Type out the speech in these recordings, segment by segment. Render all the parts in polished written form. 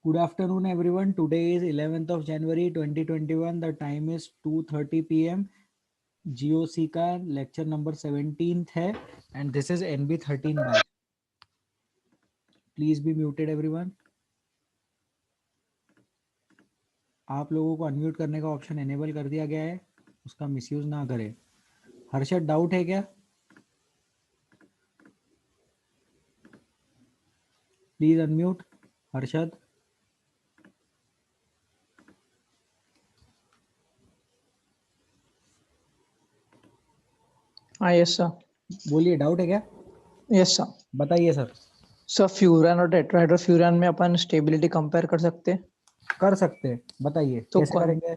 Good afternoon, everyone. Today is 11th of January 2021. The time is 2:30 p.m. GOC का lecture number 17th है and this is NB13 batch. Please be muted everyone. आप लोगों को unmute करने का option enable कर दिया गया है, उसका मिसयूज ना करें. हर्षद, डाउट है क्या? Please unmute. हर्षद. हाँ यस सर. बोलिए, डाउट है क्या? Yes sir. बताइए सर. सर फ्यूरान और टेट्राहाइड्रोफ्यूरान में अपन स्टेबिलिटी कंपेयर कर सकते हैं? कर सकते हैं. बताइए तो कैसे करेंगे.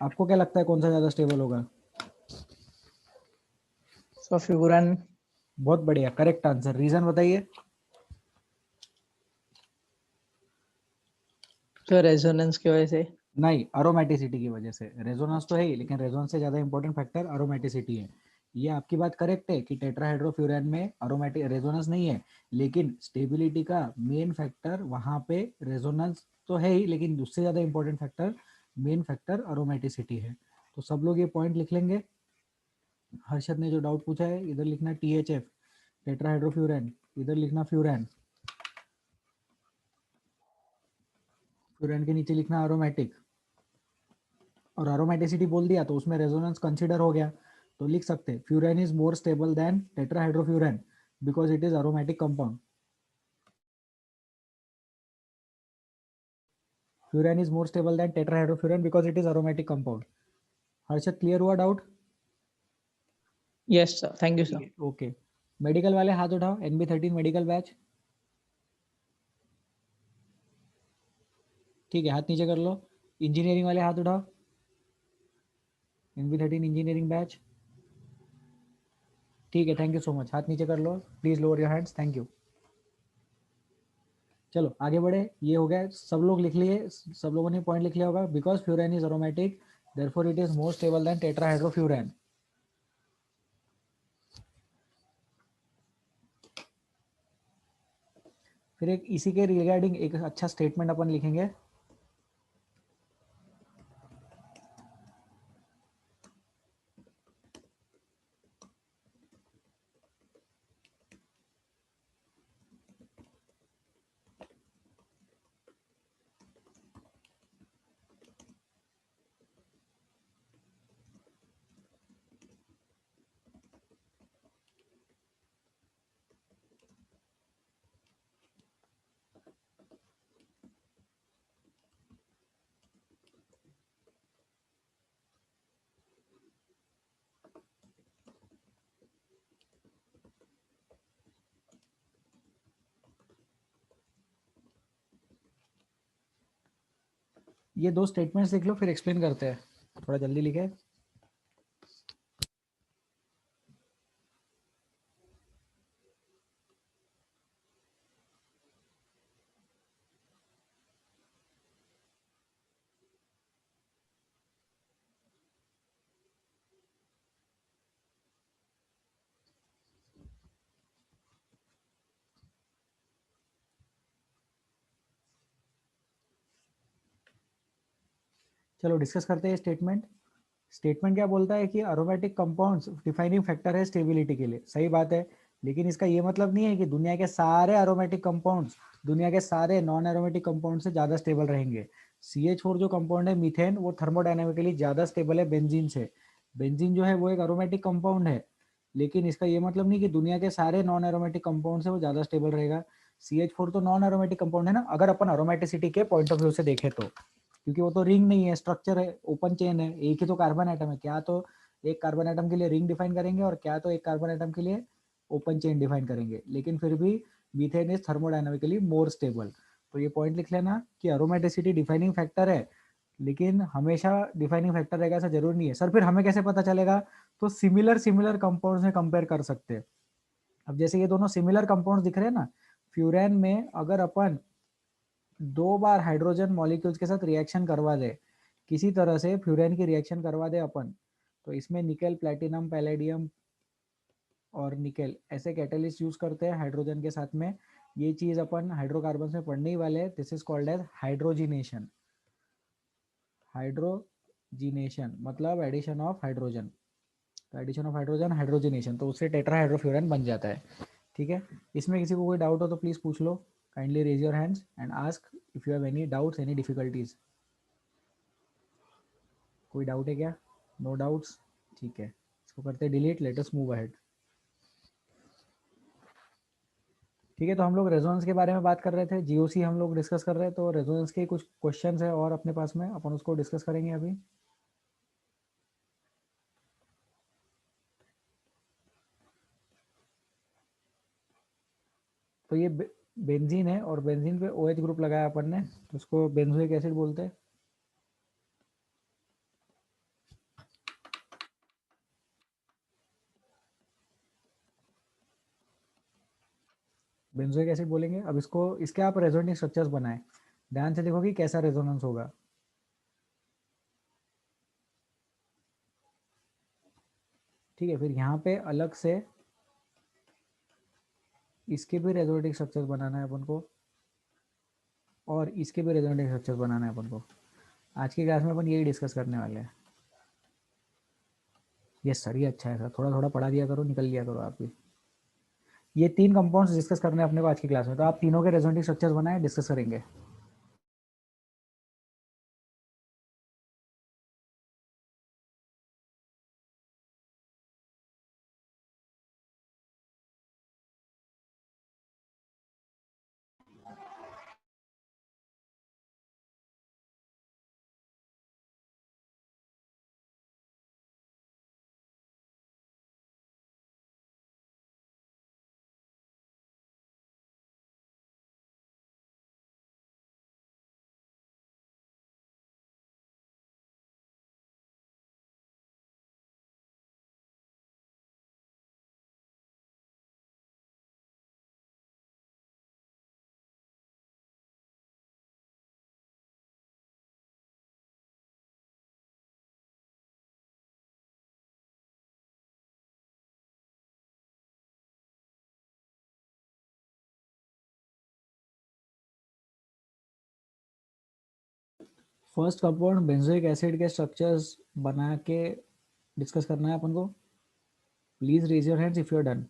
आपको क्या लगता है कौन सा ज्यादा स्टेबल होगा? Sir furan. बहुत बढ़िया, करेक्ट आंसर. रीजन बताइए. सर रेजोनेंस की वजह से. नहीं, अरोमेटिसिटी की वजह से. रेजोनेंस तो है ही, लेकिन रेजोनेंस से ज्यादा इंपॉर्टेंट फैक्टर अरोमेटिसिटी है. ये आपकी बात करेक्ट है कि टेट्राहाइड्रोफ्यूरान में अरोमेटिक रेजोनेंस नहीं है, लेकिन स्टेबिलिटी का मेन फैक्टर वहां पे रेजोनेंस तो है ही, लेकिन उससे ज्यादा इंपॉर्टेंट फैक्टर, मेन फैक्टर अरोमेटिसिटी है. तो सब लोग ये पॉइंट लिख लेंगे. हर्षद ने जो डाउट पूछा है, इधर लिखना THF टेट्राहाइड्रोफ्यूरान, इधर लिखना फ्यूरान, फ्यूरान के नीचे लिखना अरोमेटिक. और अरोमेटिसिटी बोल दिया तो उसमें रेजोनेंस कंसीडर हो गया, तो लिख सकते furan is more stable than tetrahydrofuran because it is aromatic compound. Furan is more stable than tetrahydrofuran because it is aromatic compound. Harshad, clear हुआ doubt? Yes sir, thank you sir. Okay. Medical वाले हाथ उठाओ. NB13 medical batch. ठीक है, हाथ नीचे कर लो. Engineering वाले हाथ उठाओ. NB13 engineering batch. ठीक है, थैंक यू सो मच. हाथ नीचे कर लो. Please lower your hands. Thank you. चलो आगे बढ़े. ये हो गया, सब लोग लिख लिए, सब लोगों ने पॉइंट लिख लिया होगा. Because furan is aromatic therefore it is more stable than tetrahydrofuran. फिर एक इसी के रिगार्डिंग एक अच्छा स्टेटमेंट अपन लिखेंगे. ये दो स्टेटमेंट्स लिख लो, फिर एक्सप्लेन करते हैं. थोड़ा जल्दी लिखे. चलो डिस्कस करते हैं स्टेटमेंट. स्टेटमेंट क्या बोलता है कि अरोमेटिक कंपाउंड्स डिफाइनिंग फैक्टर है स्टेबिलिटी के लिए. सही बात है, लेकिन इसका ये मतलब नहीं है कि दुनिया के सारे अरोमेटिक कंपाउंड्स दुनिया के सारे नॉन एरोमेटिक कंपाउंड से ज्यादा स्टेबल रहेंगे. CH4 जो कंपाउंड है मीथेन, वो थर्मोडायनामिकली ज्यादा स्टेबल है बेंजीन से. बेंजीन जो है वो एक अरोमेटिक कंपाउंड है, लेकिन इसका ये मतलब नहीं कि दुनिया के सारे नॉन एरोमेटिक कंपाउंड से वो ज्यादा स्टेबल रहेगा. CH4 तो नॉन एरोमेटिक कंपाउंड है ना, अगर अपन अरोमेटिसिटी के पॉइंट ऑफ व्यू से देखें तो, क्योंकि वो तो रिंग नहीं है, स्ट्रक्चर है, ओपन चेन है, एक ही तो कार्बन एटम है. क्या तो एक कार्बन एटम के लिए रिंग डिफाइन करेंगे और क्या तो एक कार्बन एटम के लिए ओपन चेन डिफाइन करेंगे, लेकिन फिर भी methane is thermodynamically more stable. तो ये पॉइंट लिख लेना कि अरोमेटिसिटी डिफाइनिंग फैक्टर है, लेकिन हमेशा डिफाइनिंग फैक्टर रहेगा ऐसा जरूरी नहीं है. सर फिर हमें कैसे पता चलेगा? तो सिमिलर सिमिलर कंपाउंड्स में कंपेयर कर सकते हैं. अब जैसे ये दोनों सिमिलर कंपाउंड्स दिख रहे हैं ना, फ्यूरान में अगर अपन 2 बार हाइड्रोजन मॉलिक्यूल्स के साथ रिएक्शन करवा दे, किसी तरह से फ्यूरान की रिएक्शन करवा दे अपन, तो इसमें निकल, प्लेटिनम, पैलेडियम और निकेल ऐसे कैटलिस्ट यूज करते हैं हाइड्रोजन के साथ में। ये चीज अपन हाइड्रोकार्बन में पढ़ने ही वाले हैं। This is called as hydrogenation. Hydrogenation मतलब addition of hydrogen. Addition of hydrogen hydrogenation, तो उससे टेट्राहाइड्रोफ्यूरन बन जाता है। ठीक है, इसमें किसी को कोई डाउट हो तो प्लीज पूछ लो। Kindly raise your hands and ask if you have any doubts, any difficulties. कोई डाउट है क्या? नो डाउट्स, ठीक है, इसको करते delete. Let us move ahead. ठीक है, तो हम लोग रेजोनेंस के बारे में बात कर रहे थे, जीओसी हम लोग डिस्कस कर रहे हैं। तो रेजोनेंस के कुछ क्वेश्चंस है और अपने पास में, अपन उसको डिस्कस करेंगे अभी। तो ये बेंजीन है और बेंजीन पे OH ग्रुप लगाया अपन ने, तो उसको बेंजोइक एसिड बोलते हैं। बेंजोइक एसिड बोलेंगे। अब इसको, इसके आप रेजोनेटिंग स्ट्रक्चर्स बनाए, ध्यान से देखो कि कैसा रेजोनेंस होगा। ठीक है, फिर यहाँ पे अलग से इसके भी रेजोनेटिंग स्ट्रक्चर्स बनाना है अपन को, और इसके भी रेजोनेटिंग स्ट्रक्चर्स बनाना है अपन को। आज की क्लास में अपन यही डिस्कस करने वाले हैं। ये सर, ये अच्छा है सर, थोड़ा थोड़ा पढ़ा दिया करो, निकल लिया करो आप भी। ये 3 कंपाउंड्स डिस्कस करने हैं अपने को आज की क्लास में, तो आप तीनों के रेजोनेटिंग स्ट्रक्चर्स बनाए, डिस्कस करेंगे। फर्स्ट कंपाउंड बेंजोइक एसिड के स्ट्रक्चर्स बना के डिस्कस करना है अपन को। Please raise your hands if you are done.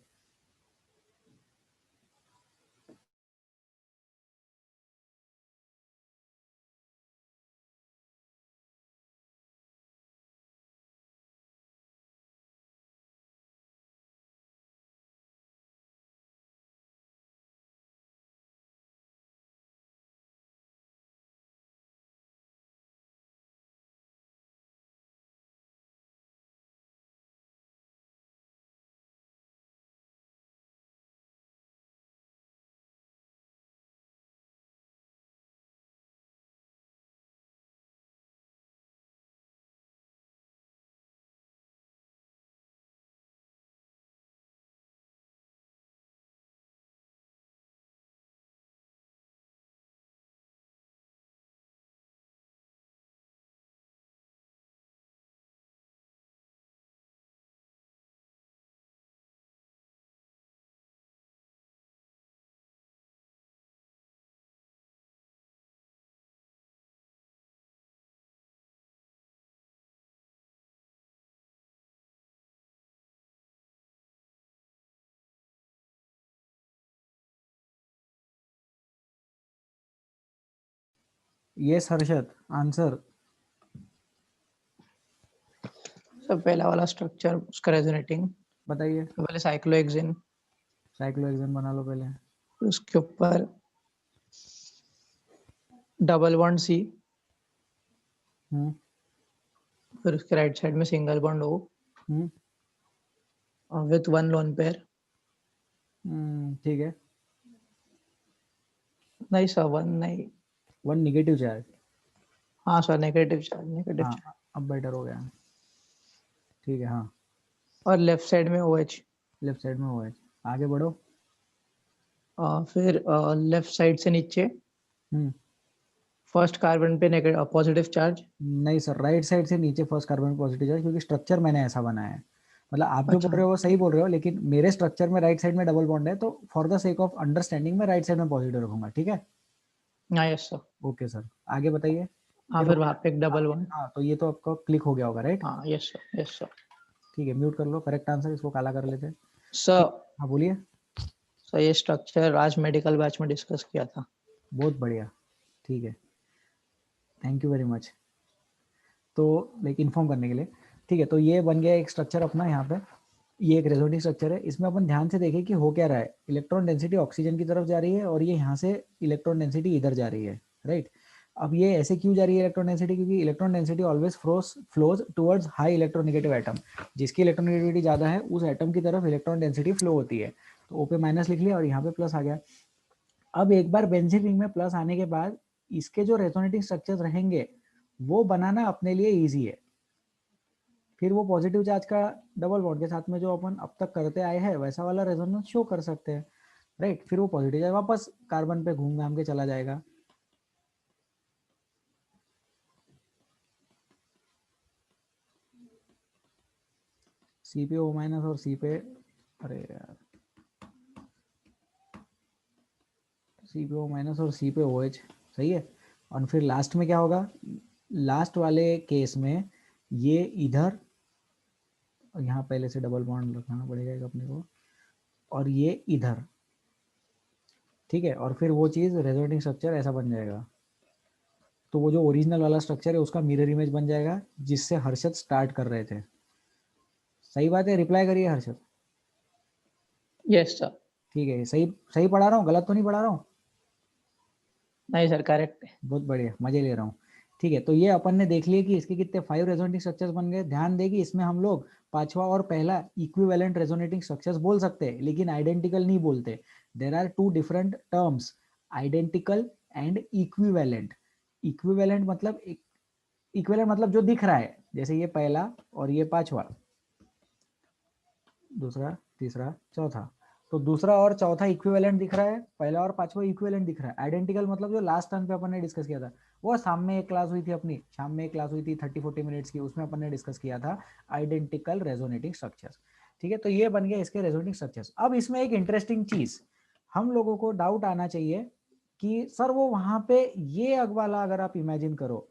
Yes Harshad, answer. सब पहला वाला स्ट्रक्चर उसका रेजोनेटिंग, बताइए। पहले साइक्लोहेक्सेन, साइक्लोहेक्सेन बना लो पहले। उसके ऊपर डबल बॉन्ड C, फिर उसके राइट साइड में single bond O with 1 lone pair. ठीक है। नहीं सर, 1 नहीं। 1 नेगेटिव चार्ज। हाँ सर, नेगेटिव चार्ज, नेगेटिव हाँ, चार्ज। अब बेटर हो गया। ठीक है, हाँ। और लेफ्ट साइड में OH। लेफ्ट साइड में OH। आगे बढ़ो। फिर लेफ्ट साइड से नीचे फर्स्ट कार्बन पे नेगेटिव पॉजिटिव चार्ज। नहीं सर, राइट साइड से नीचे फर्स्ट कार्बन पॉजिटिव चार्ज, क्योंकि स्ट्रक्चर मैंने ऐसा बनाया है। मतलब आप जो बोल रहे हो वो सही बोल रहे हो, लेकिन मेरे स्ट्रक्चर में राइट साइड में डबल बॉन्ड है, तो for the sake of understanding में राइट साइड में पॉजिटिव रखूंगा, ठीक है। हाँ यस सर। ओके सर, आगे बताइए। हाँ ये फिर हो वहाँ गया। पे एक हाँ डबल वन। हाँ, तो ये तो आपका क्लिक हो गया होगा, राइट। हाँ यस सर यस सर। ठीक है, म्यूट कर लो, करेक्ट आंसर, इसको काला कर लेते हैं। सर हाँ बोलिए। सर ये स्ट्रक्चर आज मेडिकल बैच में डिस्कस किया था। बहुत बढ़िया, ठीक है, थैंक यू वेरी मच। तो लाइक इन्फॉर्म करने के लिए, ठीक है। तो ये बन गया एक स्ट्रक्चर अपना यहाँ पे, ये एक रेजोनेटिंग स्ट्रक्चर है। इसमें अपन ध्यान से देखें कि हो क्या रहा है, इलेक्ट्रॉन डेंसिटी ऑक्सीजन की तरफ जा रही है और ये यहाँ से इलेक्ट्रॉन डेंसिटी इधर जा रही है, राइट। अब ये ऐसे क्यों जा रही है इलेक्ट्रॉन डेंसिटी, क्योंकि electron density always flows towards high electronegative atom. जिसकी इलेक्ट्रोनेगेटिविटी ज्यादा है उस एटम की तरफ इलेक्ट्रॉन डेंसिटी फ्लो होती है। तो ओ पे माइनस लिख लिया और यहाँ पे प्लस आ गया। अब एक बार बेंजीन रिंग में प्लस आने के बाद इसके जो रेजोनेटिंग स्ट्रक्चर्स रहेंगे वो बनाना अपने लिए ईजी है। फिर वो पॉजिटिव चार्ज का डबल बॉन्ड के साथ में जो अपन अब तक करते आए हैं वैसा वाला रेजोनेंस शो कर सकते हैं, राइट। फिर वो पॉजिटिव चार्ज वापस कार्बन पे घूम घाम के चला जाएगा। सी पे ओ माइनस और सी पे, अरे यार, सी पे ओ माइनस और सी पे ओ एच, सही है। और फिर लास्ट में क्या होगा, लास्ट वाले केस में ये इधर, और यहाँ पहले से डबल बॉन्ड रखना पड़ेगा अपने को, और ये इधर, ठीक है। और फिर वो चीज़ रेजोनेटिंग स्ट्रक्चर ऐसा बन जाएगा। तो वो जो ओरिजिनल वाला स्ट्रक्चर है उसका मिरर इमेज बन जाएगा जिससे हर्षद स्टार्ट कर रहे थे। सही बात है, रिप्लाई करिए हर्षद। Yes sir. ठीक है, सही सही पढ़ा रहा हूँ, गलत तो नहीं पढ़ा रहा हूँ। नहीं सर करेक्ट है। बहुत बढ़िया, मजे ले रहा हूँ। ठीक है, तो ये अपन ने देख लिया कि इसके कितने 5 रेजोनेटिंग स्ट्रक्चर्स बन गए। ध्यान देगी इसमें हम लोग पांचवा और पहला इक्विवेलेंट रेजोनेटिंग स्ट्रक्चर्स बोल सकते हैं, लेकिन आइडेंटिकल नहीं बोलते। There are two different terms, identical and equivalent. Equivalent मतलब इक्विवेलेंट मतलब जो दिख रहा है, जैसे ये पहला और ये पांचवा, दूसरा तीसरा चौथा, तो दूसरा और चौथा इक्विवेलेंट दिख रहा है, पहला और पांचवा इक्विवेलेंट दिख रहा है। आइडेंटिकल मतलब जो लास्ट टर्म पे अपन ने डिस्कस किया था, वो शाम में एक क्लास हुई थी अपनी, शाम में एक क्लास हुई थी 30-40 मिनट्स की, उसमें अपन ने डिस्कस किया था आइडेंटिकल रेजोनेटिंग स्ट्रक्चर्स। ठीक है, तो ये बन गया इसके रेजोनेटिंग स्ट्रक्चर्स। अब इसमें एक इंटरेस्टिंग चीज हम लोगों को डाउट आना चाहिए कि सर वो वहां पे ये वाला अगर आप इमेजिन करो,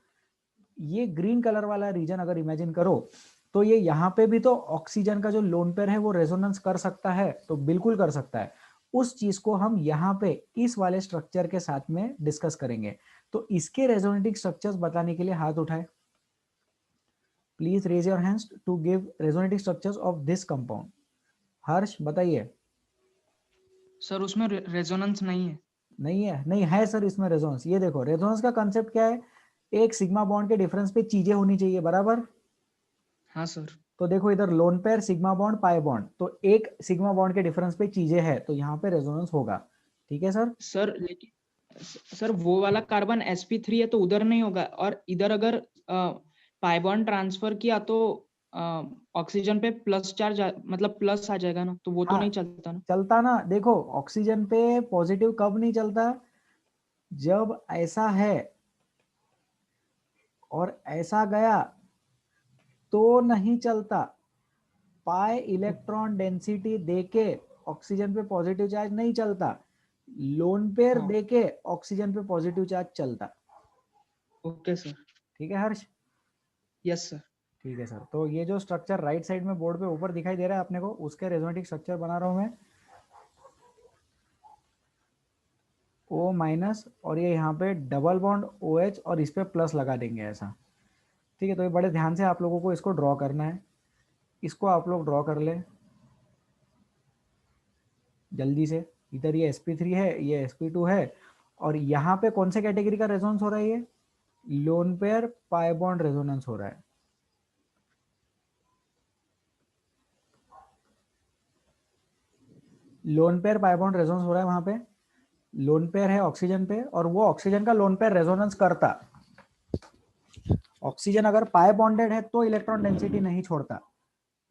ये ग्रीन कलर वाला रीजन अगर इमेजिन करो, तो ये यहाँ पे भी तो ऑक्सीजन का जो लोन पेयर है वो रेजोनेंस कर सकता है, तो बिल्कुल कर सकता है। उस चीज को हम यहाँ पे इस वाले स्ट्रक्चर के साथ में डिस्कस करेंगे। तो इसके रेजोनेटिंग स्ट्रक्चर्स बताने के लिए हाथ उठाए, please raise your hands to give resonating structures of this compound. Harsh बताइए। सर उसमें रेजोनेंस नहीं है। नहीं है, नहीं है सर इसमें रेजोनेंस। ये देखो रेजोनेंस का कंसेप्ट क्या है, एक सिग्मा बॉन्ड के डिफरेंस पे चीजें होनी चाहिए, बराबर। हाँ सर। तो देखो इधर lone pair sigma bond pi bond, तो एक सिग्मा बॉन्ड के डिफरेंस पे चीजें है, तो यहाँ पे रेजोनेंस होगा, ठीक है सर। सर लेकिन सर वो वाला कार्बन sp3 है तो उधर नहीं होगा, और इधर अगर पाई बॉन्ड ट्रांसफर किया तो ऑक्सीजन पे प्लस चार्ज मतलब प्लस आ जाएगा ना, तो वो तो हाँ नहीं चलता ना। चलता ना, देखो ऑक्सीजन पे पॉजिटिव कब नहीं चलता, जब ऐसा है और ऐसा गया तो नहीं चलता। पाई इलेक्ट्रॉन डेंसिटी देके ऑक्सीजन पे पॉजिटिव चार्ज नहीं चलता, लोन पेयर हाँ देके ऑक्सीजन पे पॉजिटिव चार्ज चलता। Okay sir. ठीक है हर्ष। Yes sir. ठीक है सर, तो ये जो स्ट्रक्चर राइट साइड में बोर्ड पे ऊपर दिखाई दे रहा है अपने को, उसके रेजोनेटिंग स्ट्रक्चर बना रहा हूं मैं। O माइनस और ये यहाँ पे डबल बॉन्ड OH और इस पे प्लस लगा देंगे ऐसा। ठीक है, तो ये बड़े ध्यान से आप लोगों को इसको ड्रॉ करना है। इसको आप लोग ड्रॉ कर ले जल्दी से। इधर ये sp3 है, ये sp2 है, और यहाँ पे कौन से कैटेगरी का रेजोनेंस हो रहा है, ये loan pair pi bond resonance हो रहा है। Loan pair pi bond resonance हो रहा है वहां पे, लोन पेयर है ऑक्सीजन पे और वो ऑक्सीजन का लोन पेयर रेजोनेंस करता। ऑक्सीजन अगर पाई बॉन्डेड है तो इलेक्ट्रॉन डेंसिटी नहीं छोड़ता।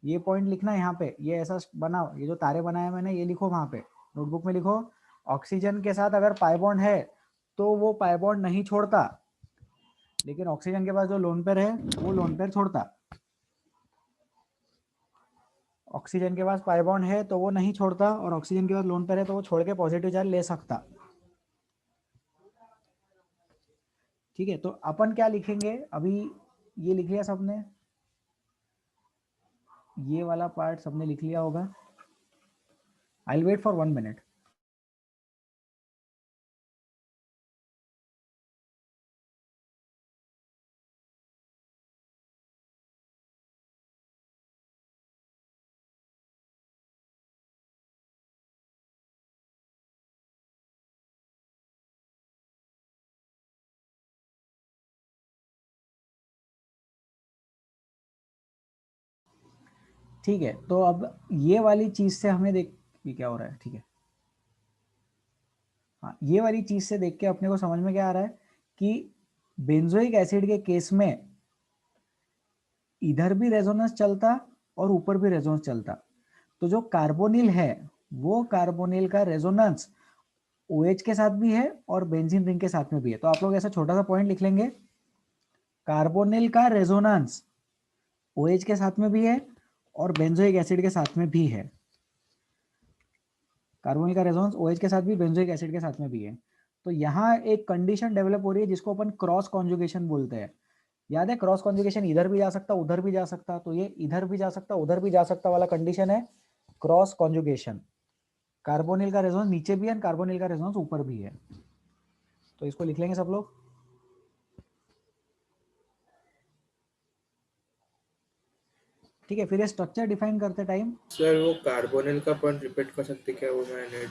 ये पॉइंट लिखना है यहाँ पे, ये ऐसा बनाओ, ये जो तारे बनाए मैंने ये लिखो वहां पे नोटबुक में लिखो। ऑक्सीजन के साथ अगर पाई बॉन्ड है तो वो पाई बॉन्ड नहीं छोड़ता, लेकिन ऑक्सीजन के पास जो लोन पेयर है वो लोन पेयर छोड़ता। ऑक्सीजन के पास पाई बॉन्ड है तो वो नहीं छोड़ता, और ऑक्सीजन के पास लोन पेयर है तो वो छोड़ के पॉजिटिव चार्ज ले सकता। ठीक है, तो अपन क्या लिखेंगे अभी, ये लिख लिया सबने, ये वाला पार्ट सबने लिख लिया होगा। I will wait for 1 minute. ठीक है, तो अब ये वाली चीज से हमें देख, ये क्या हो रहा है, ठीक है, हाँ, ये वाली चीज से देख के अपने को समझ में क्या आ रहा है कि बेंजोइक एसिड के केस में इधर भी रेजोनेंस चलता और ऊपर भी रेजोनेंस चलता। तो जो कार्बोनिल है वो कार्बोनिल का रेजोनेंस OH के साथ भी है और बेंजीन रिंग के साथ में भी है। तो आप लोग ऐसा छोटा सा पॉइंट लिख लेंगे, कार्बोनिल का रेजोनेंस OH के साथ में भी है और बेंजोइक एसिड के साथ में भी है। कार्बोनिल का रेजोनेंस OH के साथ भी, बेंजोइक एसिड के साथ में भी है। तो यहाँ एक कंडीशन डेवलप हो रही है जिसको अपन क्रॉस कॉन्जुगेशन बोलते हैं। याद है, क्रॉस कॉन्जुगेशन इधर भी जा सकता उधर भी जा सकता, तो ये इधर भी जा सकता उधर भी जा सकता वाला कंडीशन है क्रॉस कॉन्जुगेशन। कार्बोनिल का रेजोनेंस नीचे भी है, कार्बोनिल का रेजोनेंस ऊपर भी है। तो इसको लिख लेंगे सब लोग। ठीक है, फिर ये स्ट्रक्चर डिफाइन करते टाइम, सर वो कार्बोनिल का पॉइंट रिपीट कर सकते क्या? वो मैंने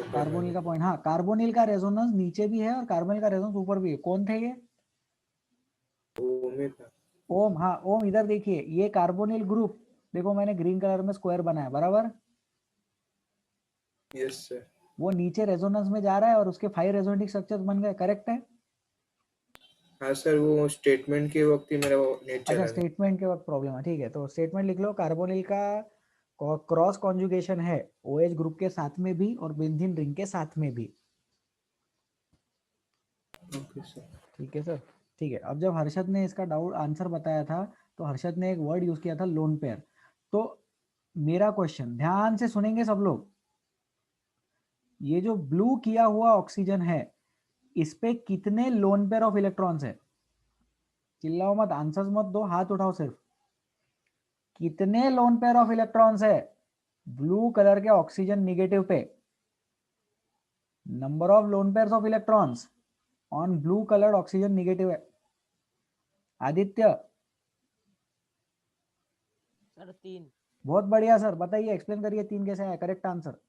कार्बोनिल का पॉइंट, हाँ, कार्बोनिल का रेजोनेंस नीचे भी है और कार्बोनिल का रेजोनेंस ऊपर भी है। कौन थे ये? ओम, हाँ ओम, इधर देखिए, ये कार्बोनिल ग्रुप देखो, मैंने ग्रीन कलर में स्क्वायर बनाया, बराबर। Yes sir. वो नीचे रेजोनेंस में जा रहा है और उसके 5 रेजोनेटिक स्ट्रक्चर्स बन गए, करेक्ट है? हाँ सर, वो स्टेटमेंट के वक्त ही मेरा वो नेट चला अच्छा, गया। स्टेटमेंट के वक्त प्रॉब्लम है, ठीक है, तो स्टेटमेंट लिख लो। कार्बोनिल का क्रॉस कॉन्जुगेशन है OH ग्रुप के साथ में भी और बेंजीन रिंग के साथ में भी। Okay sir. ठीक है सर, ठीक है। अब जब हर्षद ने इसका डाउट आंसर बताया था तो हर्षद ने एक वर्ड यूज किया था, लोन पेयर। तो मेरा क्वेश्चन ध्यान से सुनेंगे सब लोग, ये जो ब्लू किया हुआ ऑक्सीजन है इस पे कितने लोन पेयर ऑफ इलेक्ट्रॉन्स है? चिल्लाओ मत, आंसर्स मत दो, हाथ उठाओ सिर्फ। कितने लोन पेयर ऑफ इलेक्ट्रॉन्स है ब्लू कलर के ऑक्सीजन निगेटिव पे? Number of lone pairs of electrons on blue coloured oxygen negative है। आदित्य? सर 3। बहुत बढ़िया सर, बताइए, एक्सप्लेन करिए 3 कैसे आया करेक्ट आंसर।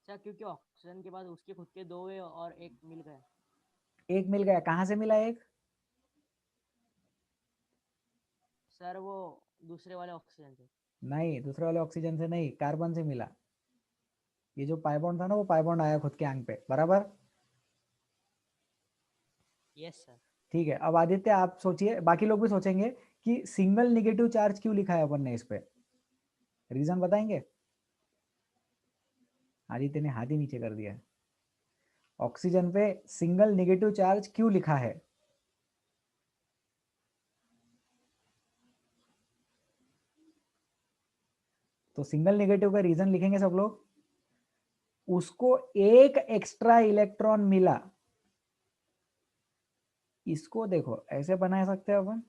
सर क्योंकि ऑक्सीजन के बाद उसके खुद के 2 हुए और एक मिल गया। एक मिल गया, कहां से मिला एक? सर वो दूसरे वाले ऑक्सीजन से। नहीं, दूसरे वाले ऑक्सीजन से नहीं, कार्बन से मिला। ये जो पाई बॉन्ड था ना, वो पाई बॉन्ड आया खुद के आंग पे, बराबर। Yes sir. ठीक है, अब आदित्य आप सोचिए, बाकी लोग भी सोचेंगे कि सिंगल नेगेटिव चार्ज क्यों लिखा है अपन ने इस पे, रीजन बताएंगे? आदित्य ने हाथ ही नीचे कर दिया है। ऑक्सीजन पे सिंगल नेगेटिव चार्ज क्यों लिखा है? तो सिंगल नेगेटिव का रीजन लिखेंगे सब लोग। उसको एक एक्स्ट्रा इलेक्ट्रॉन मिला। इसको देखो ऐसे बना सकते हैं अपन,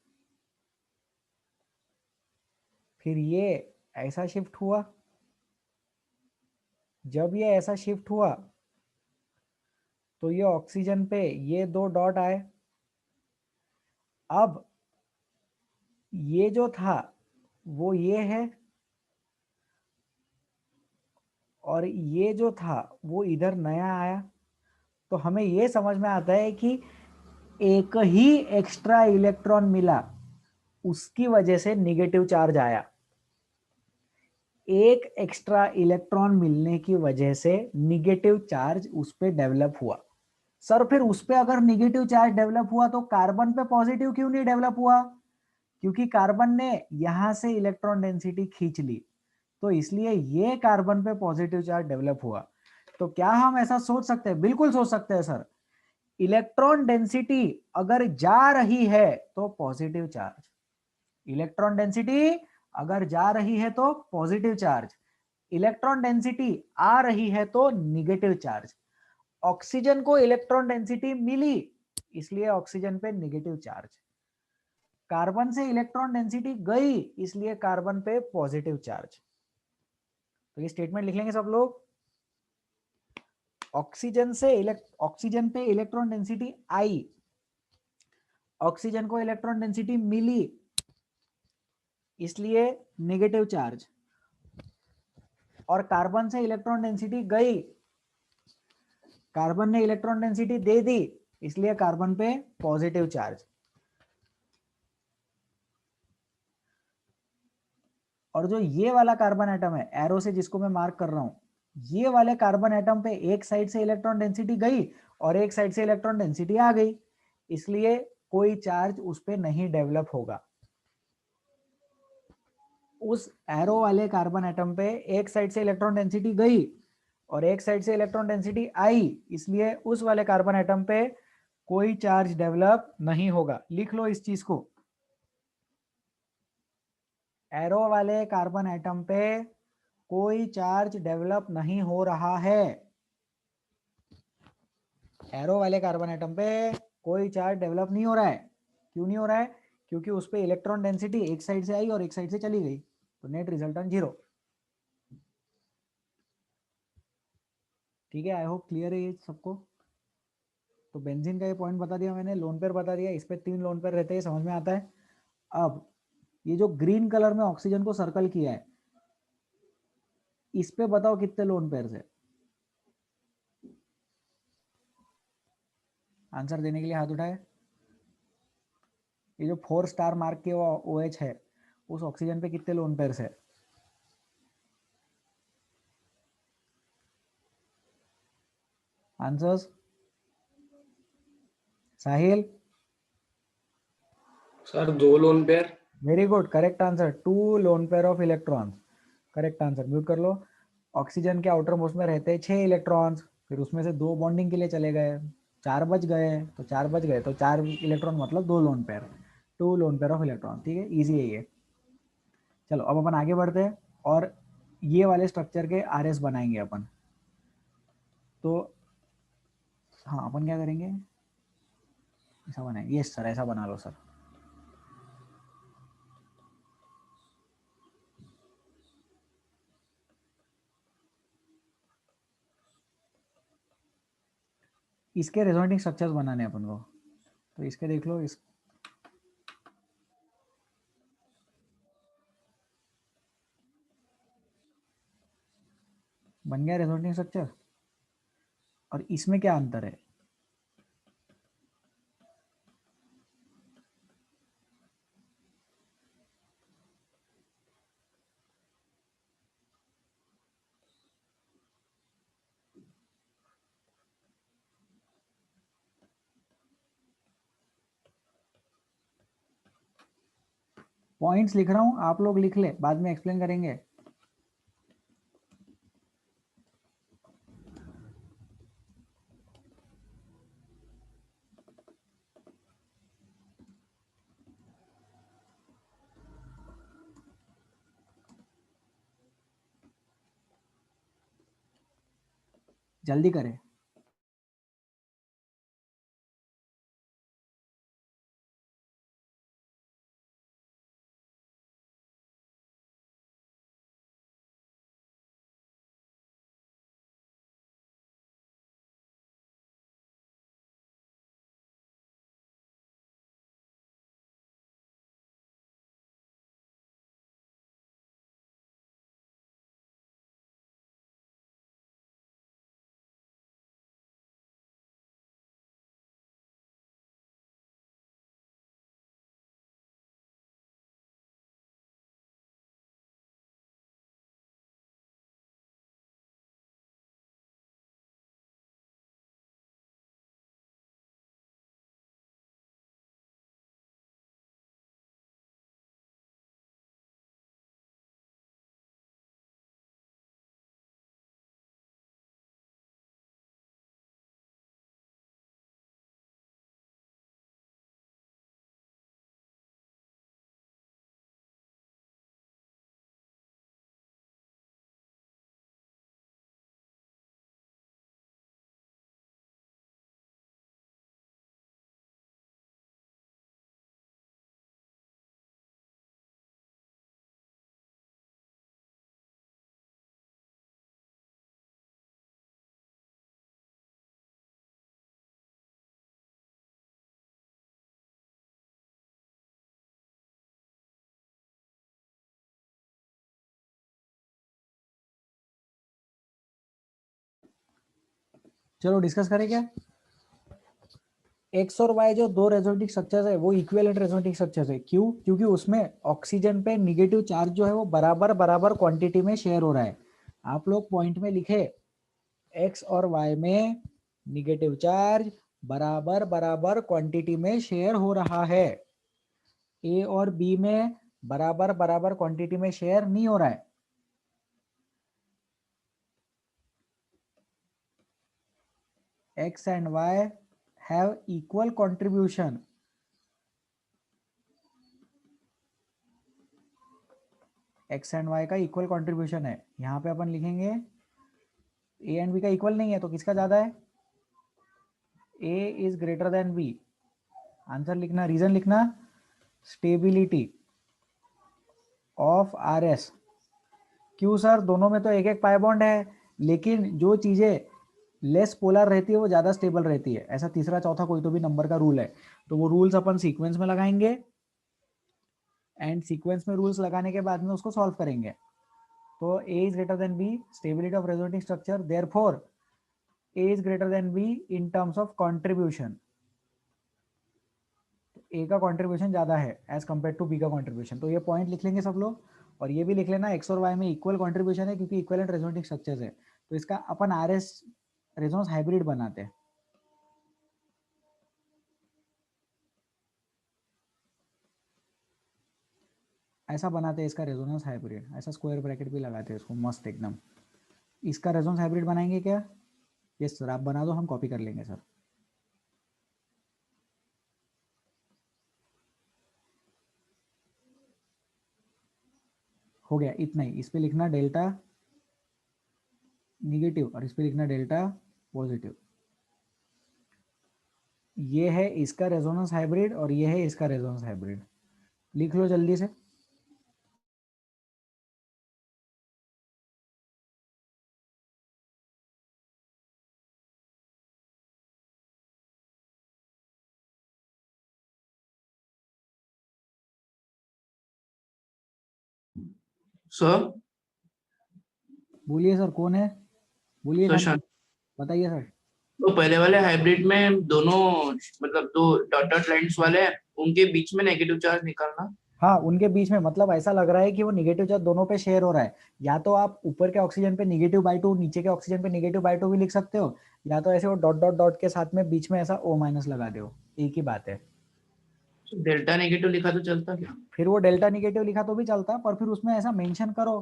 फिर ये ऐसा शिफ्ट हुआ। जब ये ऐसा शिफ्ट हुआ तो ये ऑक्सीजन पे ये 2 डॉट आए। अब ये जो था वो ये है और ये जो था वो इधर नया आया। तो हमें ये समझ में आता है कि एक ही एक्स्ट्रा इलेक्ट्रॉन मिला, उसकी वजह से निगेटिव चार्ज आया। एक एक्स्ट्रा इलेक्ट्रॉन मिलने की वजह से निगेटिव चार्ज उस पे डेवलप हुआ। सर फिर उस पे अगर निगेटिव चार्ज डेवलप हुआ तो कार्बन पे पॉजिटिव क्यों नहीं डेवलप हुआ? क्योंकि कार्बन ने यहां से इलेक्ट्रॉन डेंसिटी खींच ली, तो इसलिए ये कार्बन पे पॉजिटिव चार्ज डेवलप हुआ। तो क्या हम ऐसा सोच सकते हैं? बिल्कुल सोच सकते हैं सर। इलेक्ट्रॉन डेंसिटी अगर जा रही है तो पॉजिटिव चार्ज, इलेक्ट्रॉन डेंसिटी अगर जा रही है तो पॉजिटिव चार्ज, इलेक्ट्रॉन डेंसिटी आ रही है तो निगेटिव चार्ज। ऑक्सीजन को इलेक्ट्रॉन डेंसिटी मिली इसलिए ऑक्सीजन पे निगेटिव चार्ज, कार्बन से इलेक्ट्रॉन डेंसिटी गई इसलिए कार्बन पे पॉजिटिव चार्ज। तो ये स्टेटमेंट लिख लेंगे सब लोग। ऑक्सीजन पे इलेक्ट्रॉन डेंसिटी आई, ऑक्सीजन को इलेक्ट्रॉन डेंसिटी मिली इसलिए नेगेटिव चार्ज, और कार्बन से इलेक्ट्रॉन डेंसिटी गई, कार्बन ने इलेक्ट्रॉन डेंसिटी दे दी इसलिए कार्बन पे पॉजिटिव चार्ज। और जो ये वाला कार्बन एटम है एरो से जिसको मैं मार्क कर रहा हूं, ये वाले कार्बन एटम पे एक साइड से इलेक्ट्रॉन डेंसिटी गई और एक साइड से इलेक्ट्रॉन डेंसिटी आ गई, इसलिए कोई चार्ज उस पे नहीं डेवलप होगा। उस एरो वाले कार्बन एटम पे एक साइड से इलेक्ट्रॉन डेंसिटी गई और एक साइड से इलेक्ट्रॉन डेंसिटी आई, इसलिए उस वाले कार्बन एटम पे कोई चार्ज डेवलप नहीं होगा। लिख लो इस चीज को, एरो वाले कार्बन एटम पे कोई चार्ज डेवलप नहीं हो रहा है। एरो वाले कार्बन एटम पे कोई चार्ज डेवलप नहीं हो रहा है। क्यों नहीं हो रहा है? क्योंकि उस पे इलेक्ट्रॉन डेंसिटी एक साइड से आई और एक साइड से चली गई, तो नेट रिजल्टेंट 0। ठीक है, आई होप क्लियर है ये सबको। तो बेंजीन का ये पॉइंट बता दिया मैंने, लोन पेयर बता दिया, इस पे 3 लोन पेयर रहते हैं, समझ में आता है। अब ये जो ग्रीन कलर में ऑक्सीजन को सर्कल किया है, इस पे बताओ कितने लोन पेयर है। आंसर देने के लिए हाथ उठाए। ये जो 4 स्टार मार्क के OH है, उस ऑक्सीजन पे कितने लोन पेयर है? Answers. Sahil? Sir 2 lone pair. Very good, correct answer, 2 lone pair of electrons, correct answer. Mute कर लो। ऑक्सीजन के आउटर मोस्ट में रहते हैं 6 इलेक्ट्रॉन्स, फिर उसमें से 2 बॉन्डिंग के लिए चले गए, 4 बच गए, तो 4 बच गए तो 4 इलेक्ट्रॉन मतलब 2 lone pair, 2 lone pair of electron. ठीक है, इजी है ये। चलो अब अपन आगे बढ़ते हैं और ये वाले स्ट्रक्चर के RS बनाएंगे अपन। तो हाँ, अपन क्या करेंगे, ऐसा बनाएंगे। यस सर, ऐसा बना लो सर। इसके रेजोनेटिंग स्ट्रक्चर्स बनाने हैं अपन को, तो इसके देख लो। इस बन गया रेजोनेटिंग स्ट्रक्चर। और इसमें क्या अंतर है? पॉइंट्स लिख रहा हूं, आप लोग लिख ले, बाद में एक्सप्लेन करेंगे। जल्दी करें। चलो डिस्कस करें क्या। एक्स और वाई जो दो रेजोनेटिक स्ट्रक्चर्स है वो इक्विवेलेंट रेजोनेटिक स्ट्रक्चर्स है। क्यों? क्योंकि उसमें ऑक्सीजन पे निगेटिव चार्ज जो है वो बराबर बराबर क्वांटिटी में शेयर हो रहा है। आप लोग पॉइंट में लिखे एक्स और वाई में निगेटिव चार्ज बराबर बराबर क्वांटिटी में शेयर हो रहा है। ए और बी में बराबर बराबर क्वांटिटी में शेयर नहीं हो रहा है। X and Y have equal contribution. X and Y का इक्वल कंट्रीब्यूशन है। यहां पे अपन लिखेंगे ए एंड बी का इक्वल नहीं है तो किसका ज्यादा है? A is greater than B. Answer लिखना, रीजन लिखना, स्टेबिलिटी ऑफ आर एस। क्यों सर? दोनों में तो एक एक पाई बॉन्ड है, लेकिन जो चीजें लेस पोलर रहती है वो ज्यादा स्टेबल रहती है। ऐसा तीसरा चौथा कोई तो भी नंबर का रूल है, तो वो रूल्स अपन सीक्वेंस में लगाएंगे एंड सीक्वेंस में रूल्स लगाने के बाद में उसको सॉल्व करेंगे। तो A is greater than B, stability of resonating structure, therefore A is greater than B in terms of contribution. A का कंट्रीब्यूशन ज्यादा है एज कंपेयर टू बी का कंट्रीब्यूशन। तो ये पॉइंट लिख लेंगे सब लोग, और ये भी लिख लेना एक्स और वाई में इक्वल कंट्रीब्यूशन है क्योंकि इक्वलेंट रेजोनेटिंग स्ट्रक्चर्स है। तो इसका अपन आर एस रेजोनेंस हाइब्रिड बनाते हैं। ऐसा बनाते हैं इसका रेजोनेंस हाइब्रिड, ऐसा स्क्वायर ब्रैकेट भी लगाते हैं इसको मस्त एकदम। इसका रेजोनेंस हाइब्रिड बनाएंगे क्या? यस सर, आप बना दो, हम कॉपी कर लेंगे सर। हो गया, इतना ही। इस पे लिखना डेल्टा निगेटिव और इस पे लिखना डेल्टा पॉजिटिव। ये है इसका रेजोनेंस हाइब्रिड और ये है इसका रेजोनेंस हाइब्रिड। लिख लो जल्दी से। सर बोलिए सर, कौन है? बोलिए सर शांति, शांत। बताइए सर। तो पहले वाले हाइब्रिड में दोनों मतलब दो डॉट डॉट लाइंस वाले हैं, उनके बीच में नेगेटिव चार्ज निकालना। हाँ, उनके बीच में मतलब ऐसा लग रहा है कि वो निगेटिव चार्ज दोनों पे शेयर हो रहा है। या तो आप ऊपर के ऑक्सीजन पे -2, नीचे के ऑक्सीजन पे -2 भी लिख सकते हो, या तो ऐसे वो डॉट डॉट डॉट के साथ में बीच में ऐसा O- लगा दो, एक ही बात है। डेल्टा नेगेटिव लिखा तो चलता क्या? फिर वो डेल्टा निगेटिव लिखा तो भी चलता, पर फिर उसमें ऐसा मेंशन करो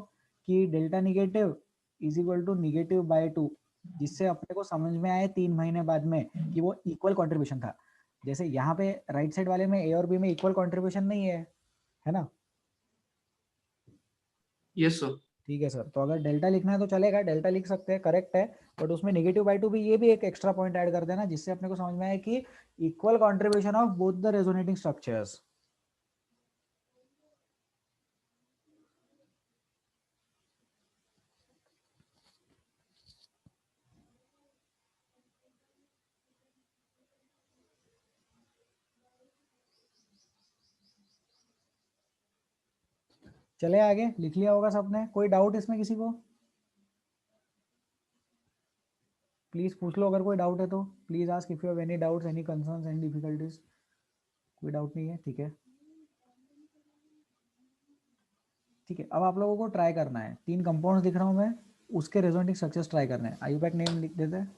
कि delta negative is equal to -2, जिससे अपने को समझ में आए 3 महीने बाद में कि वो इक्वल कंट्रीब्यूशन था। जैसे यहाँ पे राइट साइड वाले में ए और बी में इक्वल कंट्रीब्यूशन नहीं है ना? Yes sir. ठीक है सर, तो अगर डेल्टा लिखना है तो चलेगा, डेल्टा लिख सकते हैं, करेक्ट है। बट उसमें -2 भी, ये भी एक एक्स्ट्रा पॉइंट ऐड कर देना जिससे अपने को समझ में आए कि equal contribution of both the resonating structures. चले आगे, लिख लिया होगा सबने। कोई डाउट इसमें किसी को? प्लीज पूछ लो, अगर कोई डाउट है तो please ask if you have any doubts, any concerns, any difficulties. कोई डाउट नहीं है? ठीक है, ठीक है। अब आप लोगों को ट्राई करना है, 3 कंपाउंड्स दिख रहा हूँ मैं, उसके रेजोनेटिंग स्ट्रक्चर्स ट्राई करने हैं। आयुपैक नेम लिख देते हैं।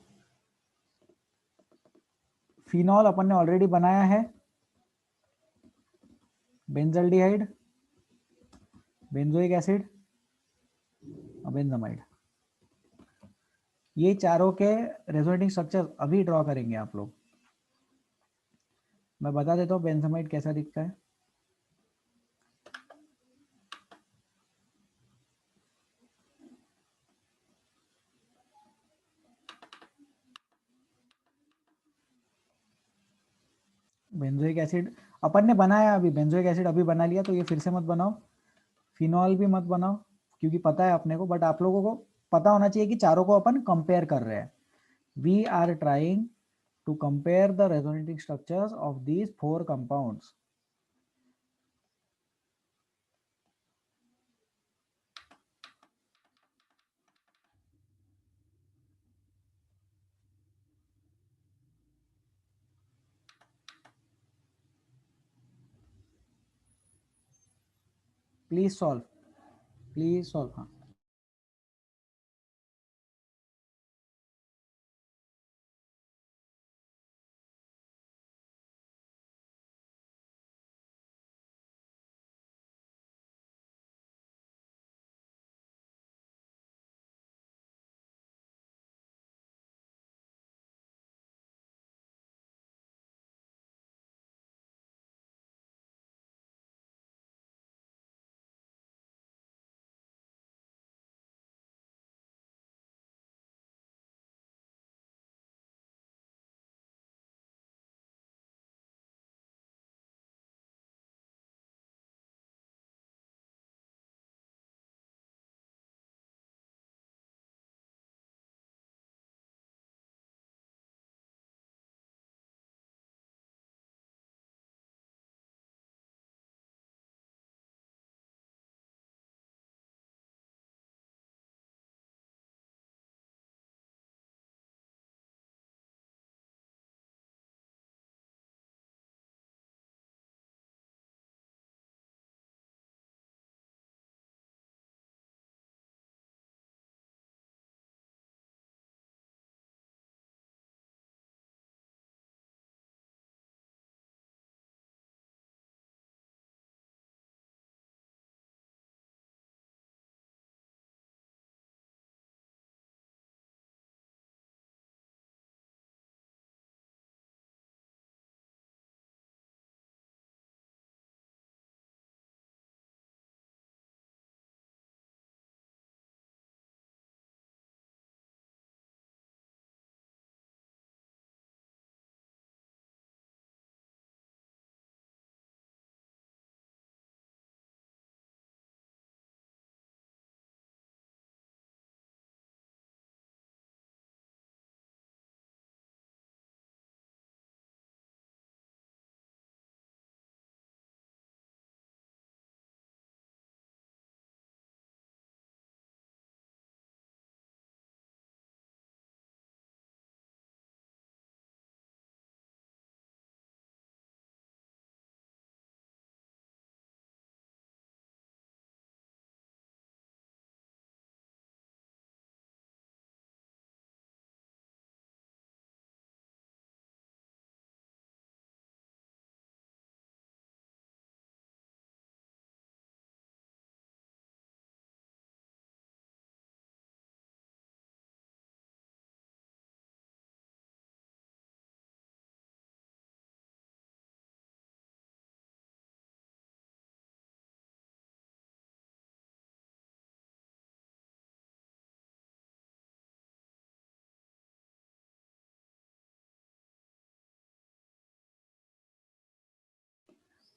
फिनॉल अपन ने ऑलरेडी बनाया है, बेंजल्डिहाइड, बेंजोइक एसिड और बेंजामाइड। ये चारों के रेजोनेटिंग स्ट्रक्चर अभी ड्रॉ करेंगे आप लोग। मैं बता देता हूँ बेंजामाइड कैसा दिखता है। बेंजोइक एसिड अपन ने बनाया अभी, बेंजोइक एसिड अभी बना लिया, तो ये फिर से मत बनाओ। फिनॉल भी मत बनाओ क्योंकि पता है अपने को, बट आप लोगों को पता होना चाहिए कि चारों को अपन कंपेयर कर रहे हैं। We are trying to compare the resonating structures of these 4 compounds. Please solve. हाँ,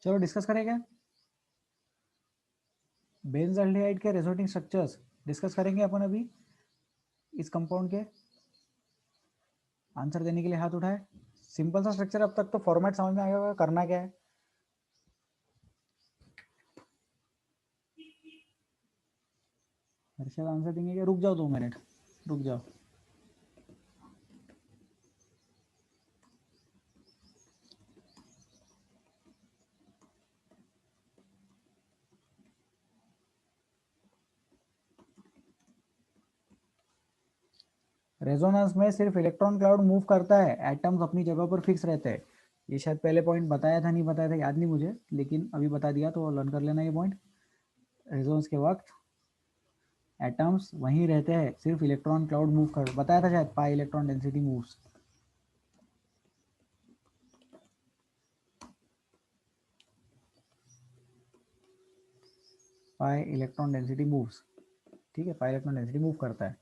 चलो डिस्कस करें क्या? बेंजल्डिहाइड के रेजोनेटिंग स्ट्रक्चर्स डिस्कस करेंगे अपन अभी। इस कंपाउंड के आंसर देने के लिए हाथ उठाए। सिंपल सा स्ट्रक्चर, अब तक तो फॉर्मेट समझ में आ गया होगा, करना क्या है। हर्षद आंसर देंगे क्या? रुक जाओ 2 मिनट, रुक जाओ। रेजोनेंस में सिर्फ इलेक्ट्रॉन क्लाउड मूव करता है, एटम्स अपनी जगह पर फिक्स रहते हैं। ये शायद पहले पॉइंट बताया था, नहीं बताया था याद नहीं मुझे, लेकिन अभी बता दिया तो लर्न कर लेना ये पॉइंट। रेजोनेंस के वक्त एटम्स वहीं रहते हैं, सिर्फ इलेक्ट्रॉन क्लाउड मूव कर, बताया था शायद, pi electron density moves. Pi electron density moves, ठीक है, पाई इलेक्ट्रॉन डेंसिटी मूव करता है।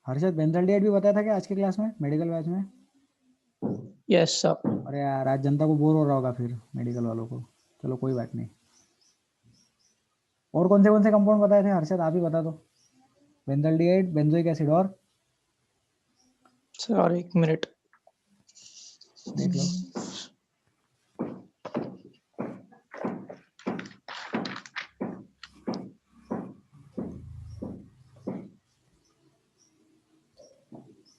हर्षद बेंजल्डिहाइड भी बताया था क्या आज की क्लास में, मेडिकल बैच में? Yes sir. अरे यार आज जनता को बोर हो रहा होगा फिर, मेडिकल वालों को। चलो कोई बात नहीं। और कौन से कंपाउंड बताए थे हर्षद, आप ही बता दो। बेंजल्डिहाइड, बेंजोइक एसिड और सर 1 मिनट देख लो।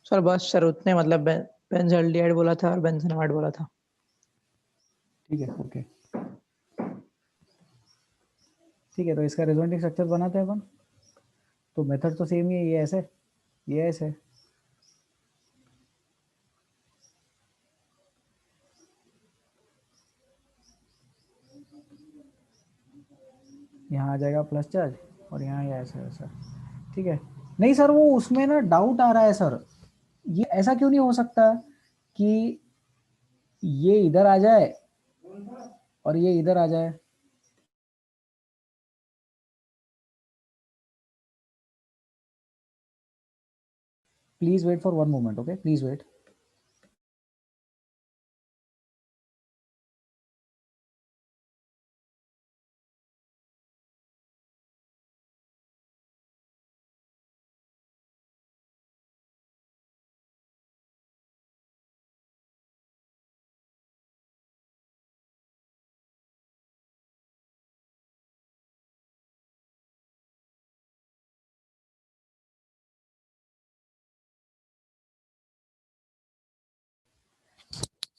सर बस सर उतने, मतलब बेंजल्डिहाइड बोला था और बेंजोनामाइड बोला था। ठीक है, ओके, ठीक है। तो इसका रेजोनेटिंग स्ट्रक्चर बनाते हैं अपन। तो मेथड तो सेम ही है, ये ऐसे। यहाँ आ जाएगा प्लस चार्ज और यहाँ ये ऐसा ऐसा, ठीक है। नहीं सर, वो उसमें ना डाउट आ रहा है सर, ये ऐसा क्यों नहीं हो सकता कि ये इधर आ जाए और ये इधर आ जाए? Please wait for 1 moment, okay, please wait.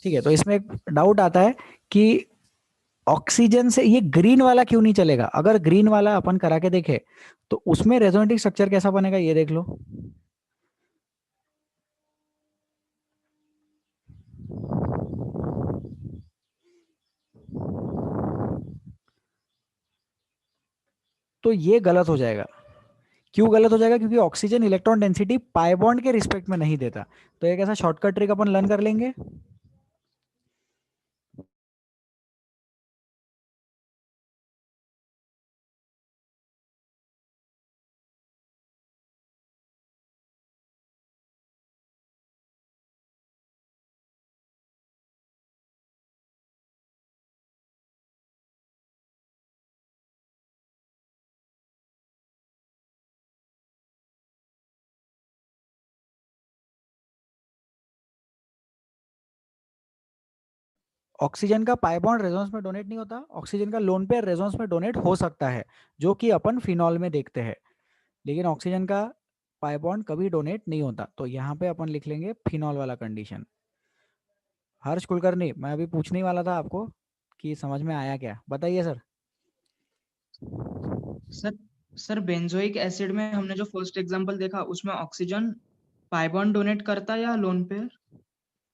ठीक है, तो इसमें एक डाउट आता है कि ऑक्सीजन से ये ग्रीन वाला क्यों नहीं चलेगा? अगर ग्रीन वाला अपन करा के देखे तो उसमें रेजोनेटिंग स्ट्रक्चर कैसा बनेगा, ये देख लो। तो ये गलत हो जाएगा। क्यों गलत हो जाएगा? क्योंकि oxygen electron density pi bond के रिस्पेक्ट में नहीं देता। तो एक ऐसा शॉर्टकट ट्रिक अपन लर्न कर लेंगे। ऑक्सीजन का पाई बॉन्ड रेजोनेंस में डोनेट नहीं होता, ऑक्सीजन का लोन पेयर रेजोनेंस में डोनेट हो सकता है, जो कि अपन फिनॉल में देखते हैं। लेकिन ऑक्सीजन का पाई बॉन्ड कभी डोनेट नहीं होता। तो यहाँ पे अपन लिख लेंगे फिनॉल वाला कंडीशन। हर्ष कुलकर्णी, मैं अभी पूछने ही वाला था आपको कि समझ में आया क्या, बताइए sir. Sir sir benzoic acid में हमने जो फर्स्ट एग्जांपल देखा उसमें ऑक्सीजन पाई बॉन्ड डोनेट करता या लोन पेयर?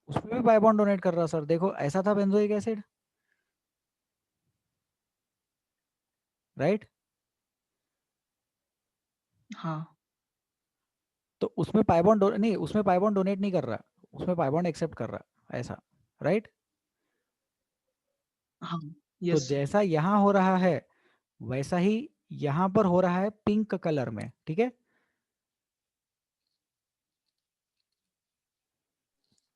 उसमें भी पाई बॉन्ड डोनेट कर रहा सर, देखो ऐसा था बेंजोइक एसिड, राइट? हाँ तो उसमें पाई बॉन्ड नहीं, उसमें पाई बॉन्ड डोनेट नहीं कर रहा, उसमें पाई बॉन्ड एक्सेप्ट कर रहा, ऐसा, राइट? हाँ तो यस जैसा यहाँ हो रहा है वैसा ही यहाँ पर हो रहा है पिंक कलर में, ठीक है?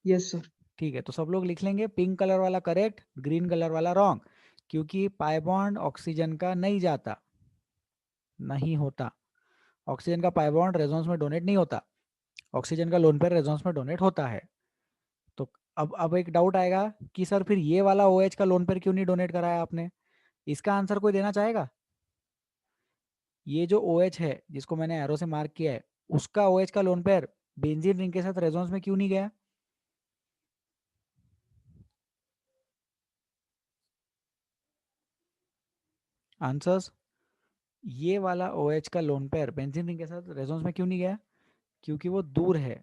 Yes sir. ठीक है, तो सब लोग लिख लेंगे पिंक कलर वाला करेक्ट, ग्रीन कलर वाला रॉन्ग, क्योंकि पाई बॉन्ड ऑक्सीजन का नहीं जाता, नहीं होता। ऑक्सीजन का पाई बॉन्ड रेजोनेंस में डोनेट नहीं होता, ऑक्सीजन का लोन पेयर रेजोनेंस में डोनेट होता है। तो अब एक डाउट आएगा कि सर फिर ये वाला OH का लोन पेयर क्यों नहीं डोनेट कराया आपने? इसका आंसर कोई देना चाहेगा? ये जो OH है जिसको मैंने एरो से मार्क किया है, उसका OH का लोन पेयर बेंजीन रिंग के साथ रेजोनेंस में क्यों नहीं गया? आंसर्स। ये वाला OH का लोन पेयर बेंजीन रिंग के साथ रेजोनेंस में क्यों नहीं गया? क्योंकि वो दूर है,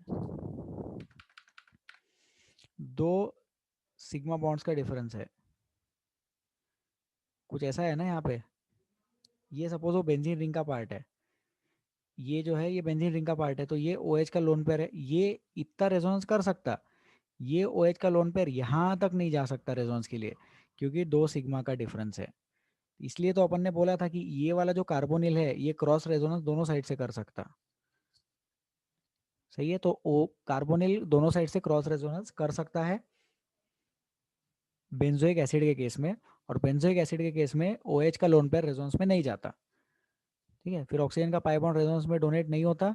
2 सिग्मा बॉन्ड्स का डिफरेंस है। कुछ ऐसा है ना यहाँ पे। ये सपोज वो बेंजीन रिंग का पार्ट है, ये जो है ये बेंजीन रिंग का पार्ट है, तो ये OH का लोन पेयर है, ये इतना रेजोनेंस कर सकता, ये OH का लोन पेयर यहाँ तक नहीं जा सकता रेजोनेंस के लिए, क्योंकि 2 सिग्मा का डिफरेंस है। इसलिए तो अपन ने बोला था कि ये वाला जो कार्बोनिल है ये क्रॉस रेजोनेंस दोनों साइड से कर सकता। सही है, तो ओ कार्बोनिल दोनों साइड से क्रॉस रेजोनेंस कर सकता है बेंजोइक एसिड के केस में, और बेंजोइक एसिड के केस में OH का लोन पेयर रेजोनेंस में नहीं जाता। ठीक है, फिर ऑक्सीजन का पाई बॉन्ड रेजोनेंस में डोनेट नहीं होता,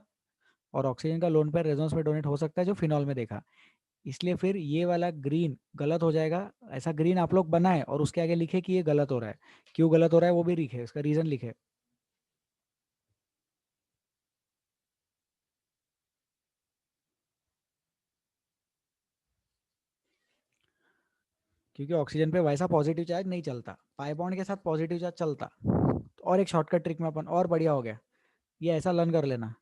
और ऑक्सीजन का लोन पेयर रेजोनेंस में डोनेट हो सकता है, जो फिनॉल में देखा। इसलिए फिर ये वाला ग्रीन गलत हो जाएगा। ऐसा ग्रीन आप लोग बनाए और उसके आगे लिखे कि ये गलत हो रहा है, क्यों गलत हो रहा है वो भी लिखे, उसका रीजन लिखे। क्योंकि ऑक्सीजन पे वैसा पॉजिटिव चार्ज नहीं चलता, पाई बॉन्ड के साथ पॉजिटिव चार्ज चलता। और एक शॉर्टकट ट्रिक में अपन और बढ़िया हो गया, ये ऐसा लर्न कर लेना,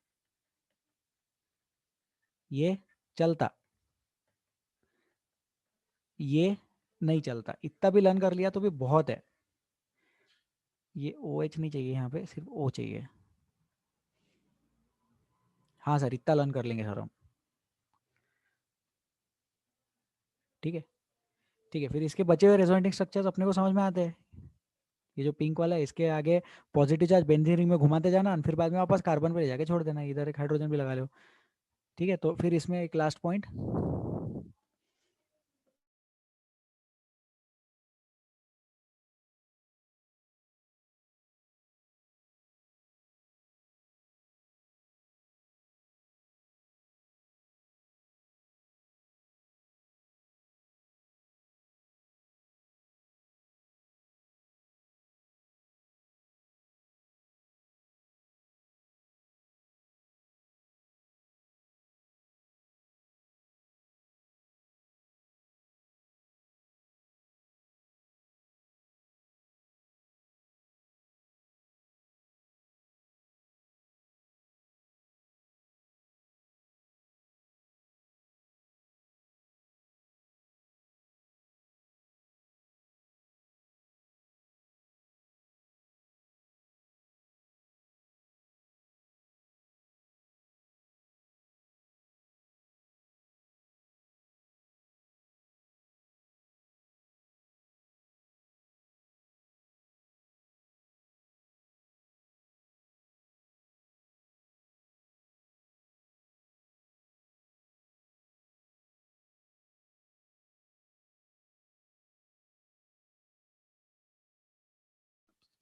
ये चलता, ये नहीं चलता, इतना भी लर्न कर लिया तो भी बहुत है। ये OH नहीं चाहिए यहाँ पे, सिर्फ O चाहिए। हाँ सर, इतना लर्न कर लेंगे सर हम। ठीक है, ठीक है। फिर इसके बचे हुए रेजोनेटिंग स्ट्रक्चर्स अपने को समझ में आते हैं। ये जो पिंक वाला है, इसके आगे पॉजिटिव चार्ज बेंजीन रिंग में घुमाते जाना, और फिर बाद में वापस कार्बन पे ले जाके छोड़ देना, इधर एक हाइड्रोजन भी लगा लो। ठीक है, तो फिर इसमें एक लास्ट पॉइंट,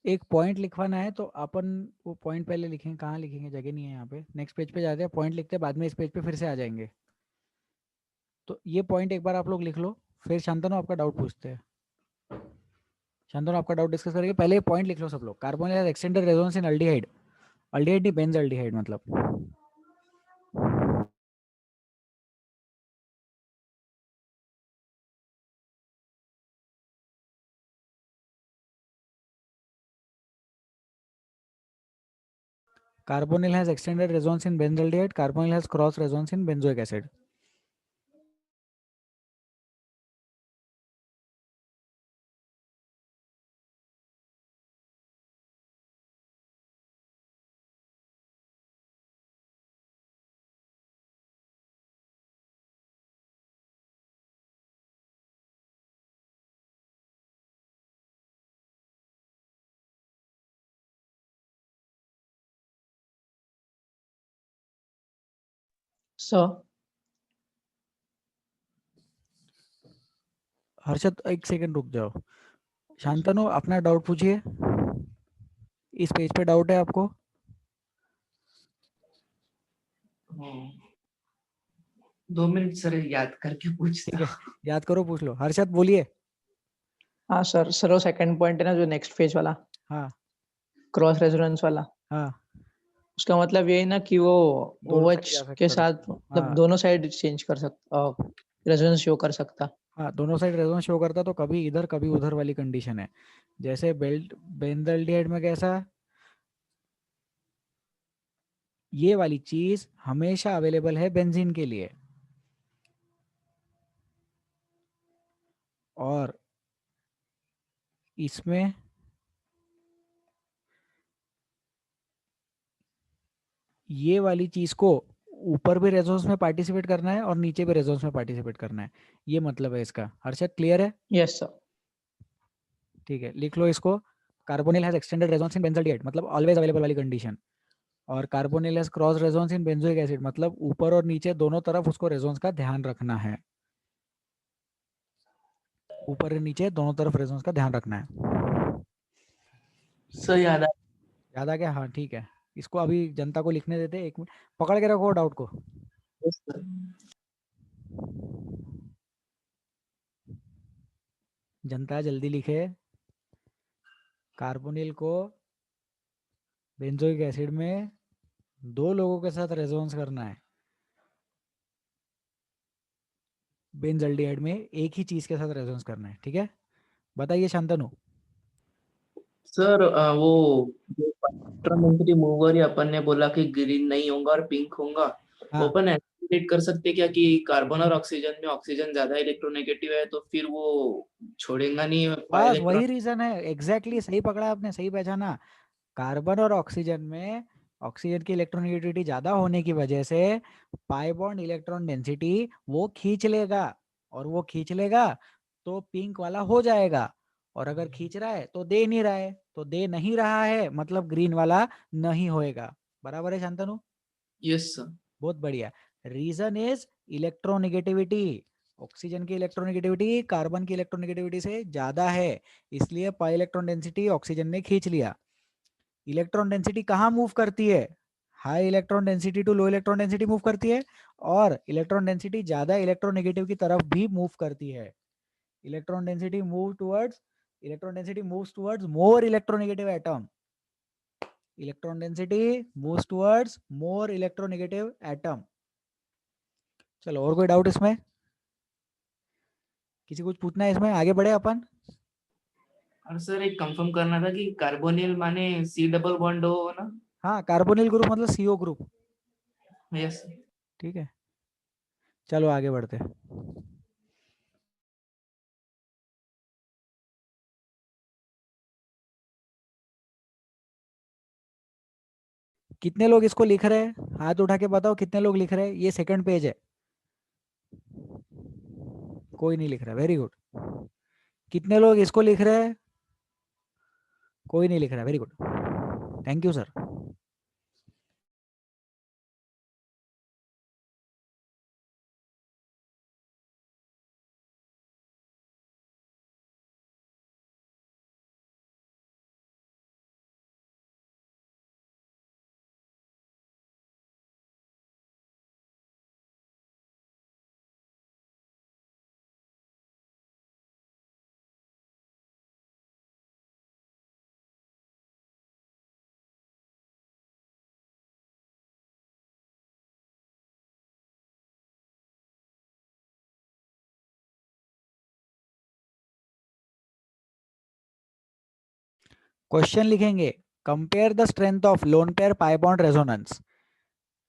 एक पॉइंट लिखवाना है तो अपन वो पॉइंट पहले लिखेंगे, कहाँ लिखेंगे, जगह नहीं है यहाँ पे। नेक्स्ट पेज पे जाते हैं, पॉइंट लिखते हैं, बाद में इस पेज पे फिर से आ जाएंगे। तो ये पॉइंट एक बार आप लोग लिख लो, फिर शांतनु आपका डाउट पूछते हैं। शांतनु आपका डाउट डिस्कस करेंगे, पहले पॉइंट लिख लो सब लोग। Carbon has extended resonance in aldehyde, aldehyde नहीं बेंज अल्डिहाइड मतलब। Carbonyl has extended resonance in benzaldehyde. Carbonyl has cross resonance in benzoic acid. Sir Harshad एक सेकंड रुक जाओ। शांतनु अपना डाउट पूछिए, इस पेज पे डाउट है आपको? हाँ, 2 मिनट सर याद करके पूछता ठीक है, याद करो, पूछ लो। हर्षद बोलिए। हाँ सर वो सेकंड पॉइंट है ना जो नेक्स्ट पेज वाला, हाँ क्रॉस रेजोनेंस वाला, हाँ, उसका मतलब ये है ना कि वो दोनों साइड OH जा सकता के है। साथ मतलब हाँ दोनों साइड चेंज कर सकता, रेजोनेंस शो कर सकता। हाँ, दोनों साइड रेजोनेंस शो करता, तो कभी इधर कभी उधर वाली कंडीशन है। जैसे बेल्ट बेंजल्डिहाइड में कैसा, ये वाली चीज हमेशा अवेलेबल है बेंजीन के लिए, और इसमें ये वाली चीज को ऊपर भी रेजोनेंस में पार्टिसिपेट करना है और नीचे भी रेजोनेंस में पार्टिसिपेट करना है। ये मतलब है इसका। हर्षद क्लियर है? Yes sir. ठीक है, लिख लो इसको। Carbonyl has extended resonance in benzaldehyde मतलब ऑलवेज अवेलेबल वाली कंडीशन, और carbonyl has cross resonance in benzoic acid मतलब ऊपर और नीचे दोनों तरफ उसको रेजोनेंस का ध्यान रखना है। ऊपर और नीचे दोनों तरफ रेजोनेंस का ध्यान रखना है। सर याद आ याद आ गया? हाँ ठीक है, इसको अभी जनता को लिखने देते, 1 मिनट पकड़ के रखो डाउट को। सर। जनता जल्दी लिखे। कार्बोनिल को बेंजोइक एसिड में 2 लोगों के साथ रेजोनेंस करना है, बेंजल्डिहाइड में एक ही चीज के साथ रेजोनेंस करना है, ठीक है? बताइए शांतनु। सर वो जो इलेक्ट्रॉन डेंसिटी मूवर ही अपन ने बोला कि ग्रीन नहीं होगा और पिंक होगा, वो हाँ अपन एस्टिमेट कर सकते क्या कि कार्बन और ऑक्सीजन में ऑक्सीजन ज्यादा इलेक्ट्रोनेगेटिव है तो फिर वो छोड़ेगा नहीं पाई बस इलेक्ट्रॉन। वही रीजन है, एग्जैक्टली सही पकड़ा आपने, सही पहचाना। कार्बन और ऑक्सीजन में ऑक्सीजन की इलेक्ट्रोनेगेटिविटी ज्यादा होने की वजह से पाई बॉन्ड इलेक्ट्रॉन डेंसिटी वो खींच लेगा, और वो खींच लेगा तो पिंक वाला हो जाएगा। और अगर खींच रहा है तो दे नहीं रहा है, तो दे नहीं रहा है मतलब ग्रीन वाला नहीं होएगा। बराबर है शांतनु? Yes sir. बहुत बढ़िया। Reason is electronegativity. ऑक्सीजन की इलेक्ट्रोनेगेटिविटी कार्बन की इलेक्ट्रोनेगेटिविटी से ज्यादा है, इसलिए पाई इलेक्ट्रॉन डेंसिटी ऑक्सीजन ने खींच लिया। इलेक्ट्रॉन डेंसिटी कहाँ मूव करती है? High electron density to low electron density move करती है, और इलेक्ट्रॉन डेंसिटी ज्यादा इलेक्ट्रोनेगेटिव की तरफ भी मूव करती है। Electron density moves towards more electronegative atom. Electron density moves towards more electronegative atom. चलो, और कोई डाउट इसमें? किसी कुछ पूछना है इसमें, आगे बढ़े अपन? और सर एक कंफर्म करना था कि कार्बोनिल माने सी डबल बॉन्ड हो ना। हाँ, कार्बोनिल ग्रुप मतलब सीओ ग्रुप। यस। ठीक है, चलो आगे बढ़ते हैं। कितने लोग इसको लिख रहे हैं? हाथ उठा के बताओ कितने लोग लिख रहे हैं। ये सेकंड पेज है। कोई नहीं लिख रहा, वेरी गुड। कितने लोग इसको लिख रहे हैं? कोई नहीं लिख रहा, very good, thank you sir. Question लिखेंगे, compare the strength of lone pair pi bond resonance.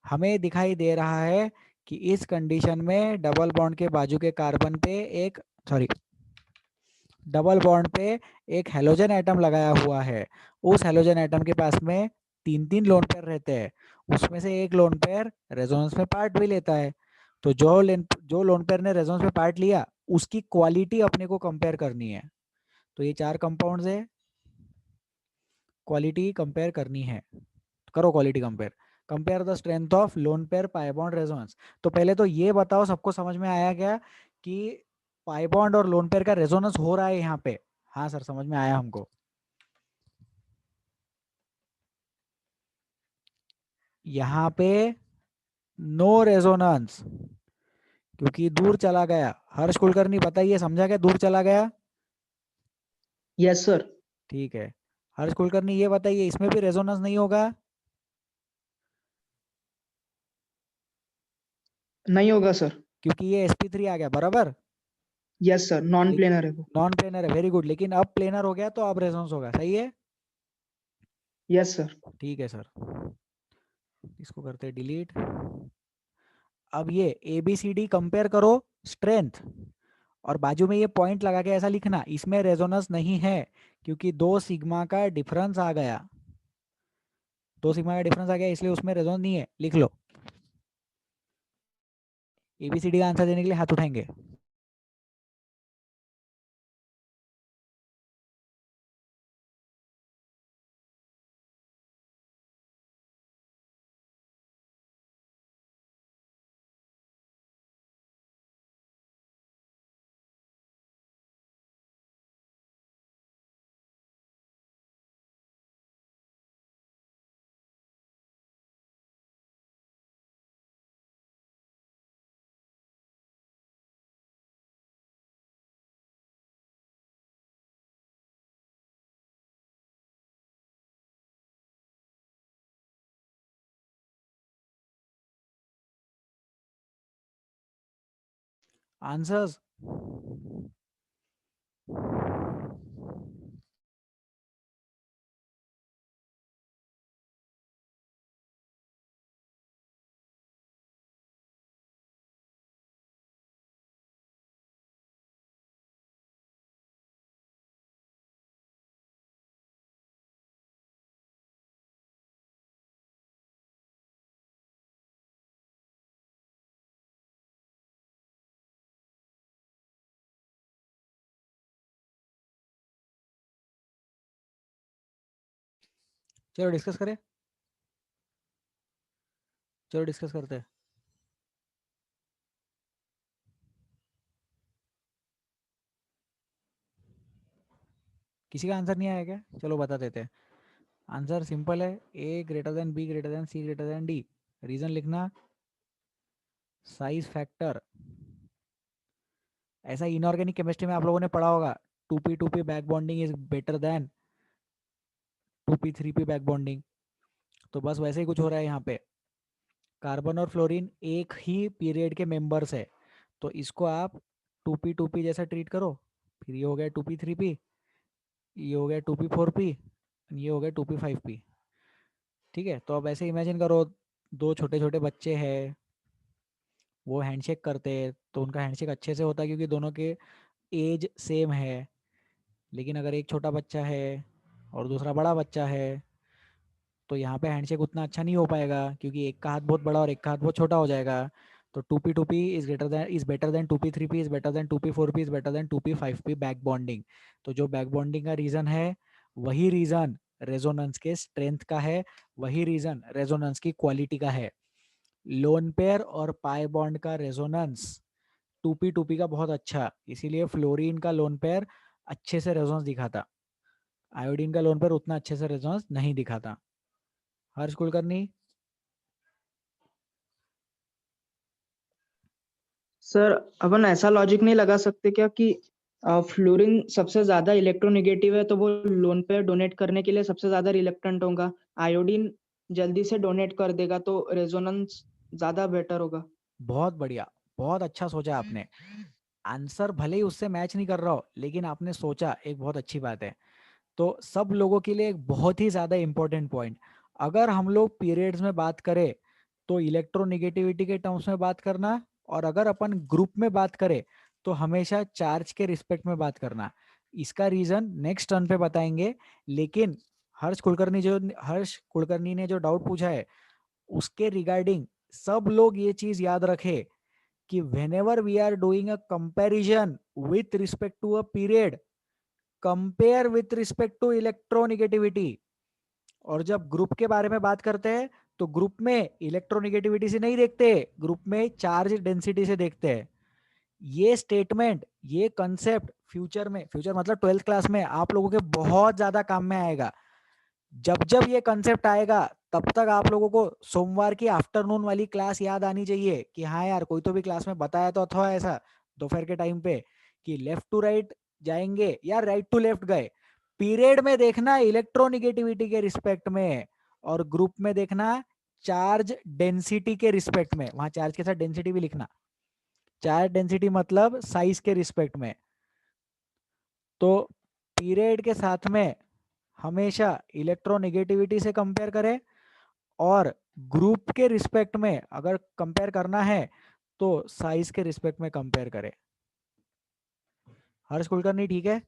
हमें दिखाई दे रहा है कि इस कंडीशन में डबल बॉन्ड के बाजू के कार्बन पे एक डबल बॉन्ड पे एक हेलोजन एटम लगाया हुआ है। उस हेलोजन एटम के पास में तीन तीन लोन पेयर रहते हैं, उसमें से एक लोन पेयर रेजोनेंस में पार्ट भी लेता है। तो जो लोन पेयर ने रेजोनेंस में पार्ट लिया उसकी क्वालिटी अपने को कंपेयर करनी है। तो ये चार कंपाउंड्स है, क्वालिटी कंपेयर करनी है। करो quality compare the strength of lone pair pi bond resonance. तो पहले तो ये बताओ, सबको समझ में आया क्या कि पाई बॉन्ड और लोन पेयर का रेजोनेंस हो रहा है यहाँ पे? हाँ सर, समझ में आया हमको। यहाँ पे नो रेजोनेंस, क्योंकि दूर चला गया। हर्ष कुलकर्णी बताइए, समझा क्या दूर चला गया? Yes sir. ठीक है, हर्ष कुलकर्णी ये बताइए इसमें भी रेजोनेंस नहीं होगा? नहीं होगा सर। क्योंकि ये sp3 आ गया, बराबर। यस सर, नॉन प्लेनर है वो। नॉन प्लेनर है, वेरी गुड। लेकिन अब प्लेनर हो गया तो अब रेजोनेंस होगा, सही है? Yes sir. ठीक है सर, इसको करते हैं डिलीट। अब ये A B C D compare करो स्ट्रेंथ, और बाजू में ये पॉइंट लगा के ऐसा लिखना इसमें रेजोनेंस नहीं है, क्योंकि 2 सिग्मा का डिफरेंस आ गया। 2 सिग्मा का डिफरेंस आ गया, इसलिए उसमें रेजोनेंस नहीं है, लिख लो। एबीसीडी का आंसर देने के लिए हाथ उठाएंगे। आंसर्स? चलो डिस्कस करें, चलो डिस्कस करते हैं। किसी का आंसर नहीं आया क्या? चलो बता देते हैं। आंसर सिंपल है, A greater than B greater than C greater than D. Reason लिखना, साइज फैक्टर। ऐसा इनऑर्गेनिक केमिस्ट्री में आप लोगों ने पढ़ा होगा, 2p back bonding is better than 2p back bonding. तो बस वैसे ही कुछ हो रहा है यहाँ पे। कार्बन और फ्लोरीन एक ही पीरियड के मेंबर्स है, तो इसको आप 2p जैसा ट्रीट करो। फिर ये हो गया 2p, ये हो गया 2p, ये हो गया 2p। ठीक है, तो अब ऐसे इमेजिन करो, दो छोटे छोटे बच्चे हैं, वो हैंडशेक करते हैं, तो उनका हैंडशेक अच्छे से होता है क्योंकि दोनों के एज सेम है। लेकिन अगर एक छोटा बच्चा है और दूसरा बड़ा बच्चा है, तो यहाँ पे हैंडशेक उतना अच्छा नहीं हो पाएगा क्योंकि एक का हाथ बहुत बड़ा और एक का हाथ बहुत छोटा हो जाएगा। तो 2p is better than 2p is better than 2p is better than 2p back bonding. तो जो बैक बॉन्डिंग का रीजन है, वही रीजन रेजोनेंस के स्ट्रेंथ का है, वही रीजन रेजोनेंस की क्वालिटी का है। लोन पेयर और पाई बॉन्ड का रेजोनेंस 2p का बहुत अच्छा, इसीलिए फ्लोरीन का लोन पेयर अच्छे से रेजोनेंस दिखाता, आयोडीन का लोन पेयर उतना अच्छे से रेजोनेंस नहीं दिखाता। हर्ष कुलकर्णी? सर अपन ऐसा लॉजिक नहीं लगा सकते क्या कि फ्लोरीन सबसे ज्यादा इलेक्ट्रोनेगेटिव है तो वो लोन पेयर डोनेट करने के लिए सबसे ज्यादा रिलेक्टेंट होगा, आयोडीन जल्दी से डोनेट कर देगा तो रेजोनेंस ज्यादा बेटर होगा। बहुत बढ़िया, बहुत अच्छा सोचा आपने। आंसर भले ही उससे मैच नहीं कर रहा हो, लेकिन आपने सोचा, एक बहुत अच्छी बात है। तो सब लोगों के लिए एक बहुत ही ज्यादा इंपॉर्टेंट पॉइंट, अगर हम लोग पीरियड्स में बात करें तो इलेक्ट्रोनेगेटिविटी के टर्म्स में बात करना, और अगर अपन ग्रुप में बात करें तो हमेशा चार्ज के रिस्पेक्ट में बात करना। इसका रीजन नेक्स्ट टर्न पे बताएंगे। लेकिन हर्ष कुलकर्णी ने जो डाउट पूछा है, उसके रिगार्डिंग सब लोग ये चीज याद रखे कि whenever we are doing a comparison with respect to a period, compare with respect to electronegativity। और जब ग्रुप के बारे में बात करते हैं तो ग्रुप में इलेक्ट्रोनेगेटिविटी से नहीं देखते, ग्रुप में चार्ज डेंसिटी से देखते हैं। ये स्टेटमेंट, ये कंसेप्ट फ्यूचर में, फ्यूचर मतलब 12th क्लास में आप लोगों के बहुत ज्यादा काम में आएगा। जब जब ये कंसेप्ट आएगा, तब तक आप लोगों को सोमवार की आफ्टरनून वाली क्लास याद आनी चाहिए कि हाँ यार, कोई तो भी क्लास में बताया तो था ऐसा दोपहर के टाइम पे कि लेफ्ट टू राइट जाएंगे या राइट टू लेफ्ट गए। पीरियड में देखना इलेक्ट्रोनिगेटिविटी के रिस्पेक्ट में, और ग्रुप में देखना चार्ज डेंसिटी के रिस्पेक्ट में। वहां चार्ज के साथ डेंसिटी भी लिखना, चार्ज डेंसिटी मतलब साइज के रिस्पेक्ट में। तो पीरियड के साथ में हमेशा इलेक्ट्रोनेगेटिविटी से कंपेयर करें, और ग्रुप के रिस्पेक्ट में अगर कंपेयर करना है तो साइज के रिस्पेक्ट में कंपेयर करें। हर्ष कुलकर्णी ठीक है?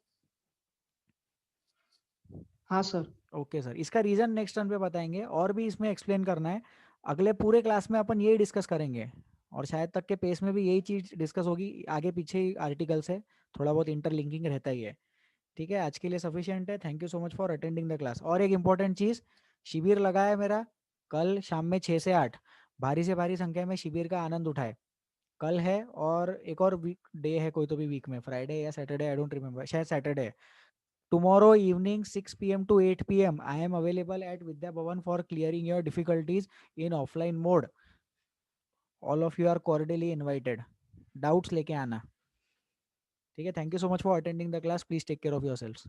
हाँ सर। ओके सर, इसका रीजन नेक्स्ट टर्न पे बताएंगे, और भी इसमें एक्सप्लेन करना है। अगले पूरे क्लास में अपन यही डिस्कस करेंगे, और शायद तक के पेस में भी यही चीज डिस्कस होगी, आगे पीछे आर्टिकल से थोड़ा बहुत इंटरलिंकिंग रहता ही है। ठीक है, आज के लिए सफिशिएंट है। Thank you so much for attending the class. और एक इंपॉर्टेंट चीज, शिविर लगा है मेरा कल शाम में 6 से 8। भारी से भारी संख्या में शिविर का आनंद उठाए। कल है, और एक और वीक डे है कोई तो भी वीक में, फ्राइडे या सैटरडे, आई डोंट रिमेम्बर, शायद Saturday. Tomorrow evening 6 PM to 8 PM I am available at Vidya Bhavan for clearing your difficulties in offline mode. All of you are cordially invited. Doubts लेके आना। ठीक है, thank you so much for attending the class, please take care of yourselves.